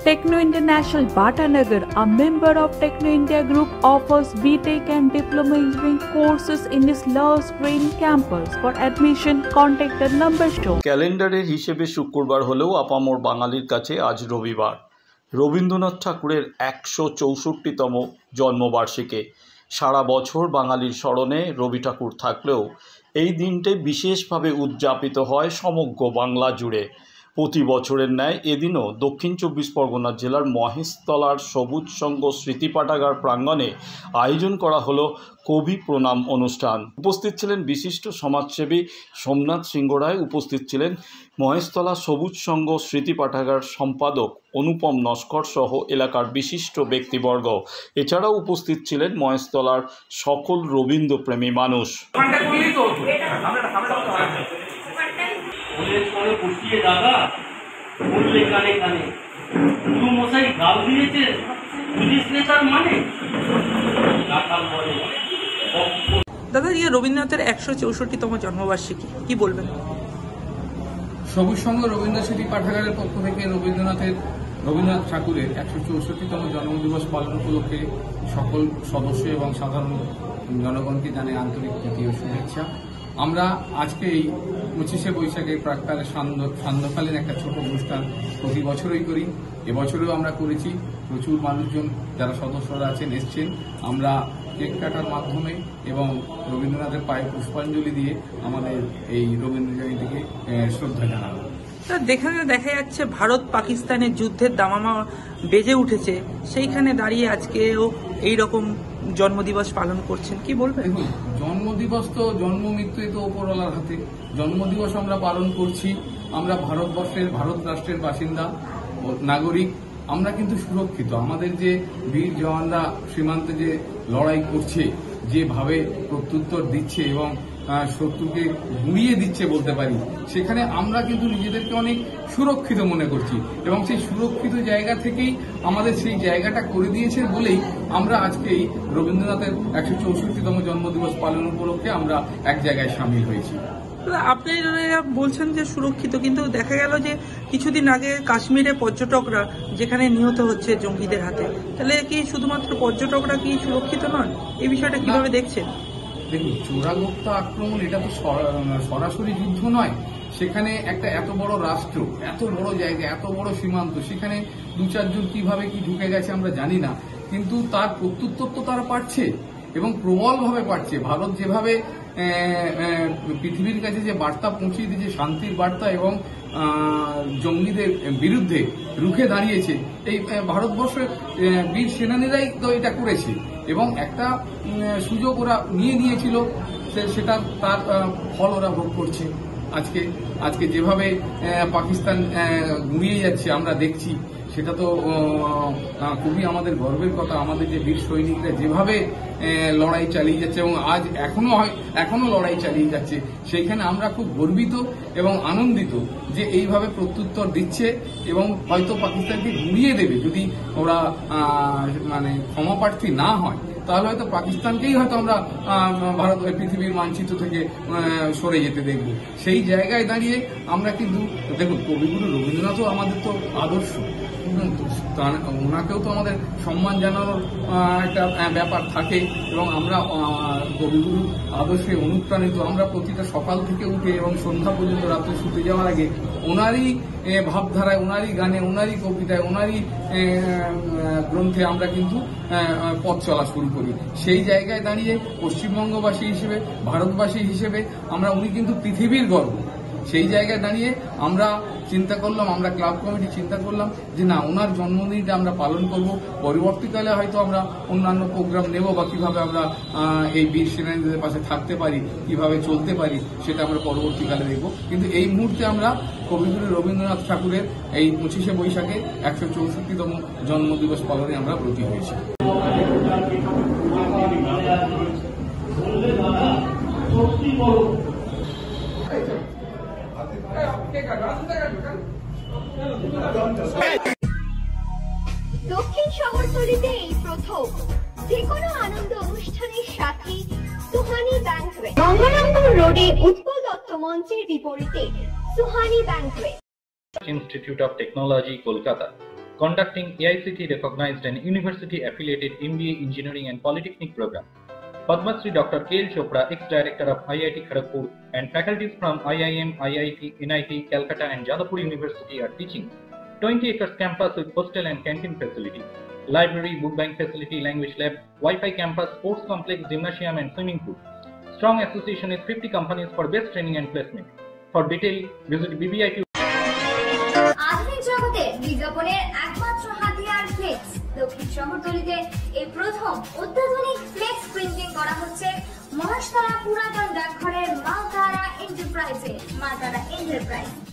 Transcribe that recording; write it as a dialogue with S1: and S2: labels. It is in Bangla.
S1: Techno International Bhatanagar, a member of Techno India Group, offers BTech and Diploma Engineering courses in its Love Green campus. For admission, contact the number shown.
S2: ক্যালেন্ডারের হিসেবে শুক্রবার হলেও আপামর বাঙালির কাছে আজ রবিবার। রবীন্দ্রনাথ ঠাকুরের ১৬৪তম জন্মবার্ষিকী। সারা বছর বাঙালির স্মরণে রবি ঠাকুর থাকলেও এই দিনটি বিশেষভাবে উদযাপিত হয় সমগ্র বাংলা জুড়ে। প্রতি বছরের ন্যায় এদিনও দক্ষিণ চব্বিশ পরগনা জেলার মহেশতলার সবুজ সংঘ স্মৃতি পাঠাগার প্রাঙ্গণে আয়োজন করা হলো কবি প্রণাম অনুষ্ঠান। উপস্থিত ছিলেন বিশিষ্ট সমাজসেবী সোমনাথ সিংহ রায়, উপস্থিত ছিলেন মহেশতলা সবুজ সংঘ স্মৃতি পাঠাগার সম্পাদক অনুপম নস্কর সহ এলাকার বিশিষ্ট ব্যক্তিবর্গ। এছাড়াও উপস্থিত ছিলেন মহেশতলার সকল রবীন্দ্রপ্রেমী মানুষ।
S3: দাদা, রবীন্দ্রনাথের ১৬৪তম জন্মবার্ষিকী, কি বলবেন?
S4: সবুজ সংঘ রবীন্দ্র স্মৃতি পাঠাগারের পক্ষ থেকে রবীন্দ্রনাথ ঠাকুরের ১৬৪তম জন্মদিবস পালন উপলক্ষে সকল সদস্য এবং সাধারণ জনগণকে জানাই আন্তরিক প্রীতি ও শুভেচ্ছা। আমরা আজকে এই ২৫শে বৈশাখের প্রাক্কালে সান্ধ্যকালীন একটা ছোট অনুষ্ঠান প্রতি বছরই করি। এবছরেও আমরা করেছি। প্রচুর মানুষজন যারা সদস্যরা আছেন এসছেন। আমরা কেক কাটার মাধ্যমে এবং রবীন্দ্রনাথের পায়ে পুষ্পাঞ্জলি দিয়ে আমাদের এই রবীন্দ্র জয়ন্তীকে শ্রদ্ধা জানাবো।
S3: দেখা যাচ্ছে ভারত পাকিস্তানের যুদ্ধের দামামা বেজে উঠেছে, সেইখানে দাঁড়িয়ে আজকেও এইরকম জন্মদিবস পালন করছেন, কি বলবেন?
S4: দেখুন, জন্মদিবস তো জন্ম মৃত্যু তো ওপরওয়ালার হাতে। জন্মদিবস আমরা পালন করছি, আমরা ভারত রাষ্ট্রের বাসিন্দা নাগরিক, আমরা কিন্তু সুরক্ষিত। আমাদের যে বীর জওয়ানরা সীমান্তে যে লড়াই করছে, যেভাবে প্রত্যুত্তর দিচ্ছে এবং শত্রুকে গুঁড়িয়ে দিচ্ছে বলতে পারি, সেখানে আমরা কিন্তু নিজেদেরকে অনেক সুরক্ষিত মনে করছি এবং সেই সুরক্ষিত জায়গা থেকেই আমাদের সেই জায়গাটা করে দিয়েছে বলেই আমরা আজকে এই রবীন্দ্রনাথের ১৬৪তম জন্মদিবস পালন উপলক্ষে আমরা এক জায়গায় সামিল হয়েছি।
S3: আপনি বলছেন যে সুরক্ষিত, কিন্তু দেখা গেল যে কিছুদিন আগে কাশ্মীরে পর্যটকরা যেখানে নিহত হচ্ছে জঙ্গিদের হাতে, তাহলে কি শুধুমাত্র পর্যটকরা কি সুরক্ষিত নন? এই বিষয়টা কিভাবে দেখছেন?
S4: দেখুন, চোরাগোপ্তা আক্রমণ এটা তো সরাসরি যুদ্ধ নয়। সেখানে একটা এত বড় রাষ্ট্র, এত বড় জায়গা, এত বড় সীমান্ত, সেখানে ২-৪ জন কিভাবে কি ঢুকে গেছে আমরা জানি না, কিন্তু তার প্রত্যুত্তর তো তারা পাচ্ছে এবং প্রবলভাবে পাচ্ছে। ভারত যেভাবে পৃথিবীর কাছে যে বার্তা পৌঁছে দিয়েছে, শান্তির বার্তা, এবং জঙ্গিদের বিরুদ্ধে রুখে দাঁড়িয়েছে, এই ভারতবর্ষের বীর সেনানীরাই তো এটা করেছে এবং একটা সুযোগ ওরা নিয়েছিল, সেটা তার ফল ওরা ভোগ করছে। আজকে যেভাবে পাকিস্তান গুঁড়িয়ে যাচ্ছে আমরা দেখছি, সেটা তো খুবই আমাদের গর্বের কথা। আমাদের যে বীর সৈনিকরা যেভাবে লড়াই চালিয়ে যাচ্ছে এবং আজ এখনো লড়াই চালিয়ে যাচ্ছে, সেইখানে আমরা খুব গর্বিত এবং আনন্দিত যে এইভাবে প্রত্যুত্তর দিচ্ছে এবং হয়তো পাকিস্তানকে গুঁড়িয়ে দেবে। যদি ওরা ক্ষমাপ্রার্থী না হয়, তাহলে হয়তো পাকিস্তানকেই হয়তো আমরা পৃথিবীর মানচিত্র থেকে সরে যেতে দেখব। সেই জায়গায় দাঁড়িয়ে আমরা কিন্তু দেখুন, কবিগুরু রবীন্দ্রনাথও আমাদের তো আদর্শ, ওনাকেও তো আমাদের সম্মান জানানোর একটা ব্যাপার থাকে এবং আমরা কবিগুরু আদর্শে অনুপ্রাণিত। আমরা প্রতিটা সকাল থেকে উঠে এবং সন্ধ্যা পর্যন্ত রাত্রে শুতে যাওয়ার আগে ওনারই ভাবধারায়, ওনারই গানে, ওনারই কবিতায়, ওনারই গ্রন্থে আমরা কিন্তু পথ চলা শুরু করি। সেই জায়গায় দাঁড়িয়ে পশ্চিমবঙ্গবাসী হিসেবে, ভারতবাসী হিসেবে উনি কিন্তু পৃথিবীর গর্ব। সেই জায়গায় দাঁড়িয়ে আমরা চিন্তা করলাম, আমরা ক্লাব কমিটি চিন্তা করলাম যে না, ওনার জন্মদিনটা আমরা পালন করব। পরবর্তীকালে হয়তো আমরা অন্যান্য প্রোগ্রাম নেব বা কিভাবে আমরা এই বীর সেনানীদের পাশে থাকতে পারি, কিভাবে চলতে পারি, সেটা আমরা পরবর্তীকালে দেখব। কিন্তু এই মুহূর্তে আমরা কবিগুরু রবীন্দ্রনাথ ঠাকুরের এই ২৫শে বৈশাখে ১৬৪তম জন্মদিবস পালনে আমরা ব্রতী হয়েছি।
S5: দক্ষিণ শহরতলিতে এই প্রথম যেকোনো আনন্দ অনুষ্ঠানের সাথে সুহানি ব্যাংকুয়েট, গঙ্গারামপুর রোডে উৎপল দত্ত মঞ্চের বিপরীতে Suhani banquet.
S2: Institute of technology Kolkata
S6: conducting AICTE recognized and university affiliated MBA Engineering and Polytechnic program. Padma Shri Dr. K.L. Chopra, ex-director of IIT Kharagpur, and faculties from IIM, IIT, NIT, Calcutta and Jadavpur University are teaching. 20 acres campus with hostel and canteen facility, library, book bank facility, language lab, Wi-Fi campus, sports complex, gymnasium and swimming pool. Strong association with 50 companies for best training and placement. For detail, visit BBIQ.
S5: আধুনিক জগতে বিজ্ঞাপনের একমাত্র হাতিয়ার ফ্লেক্স। দক্ষিণ শহরতলিতে এই প্রথম অত্যাধুনিক ফ্লেক্স প্রিন্টিং করা হচ্ছে মহাশতলা পুরাতন ডাকঘরের মা তারা এন্টারপ্রাইজে।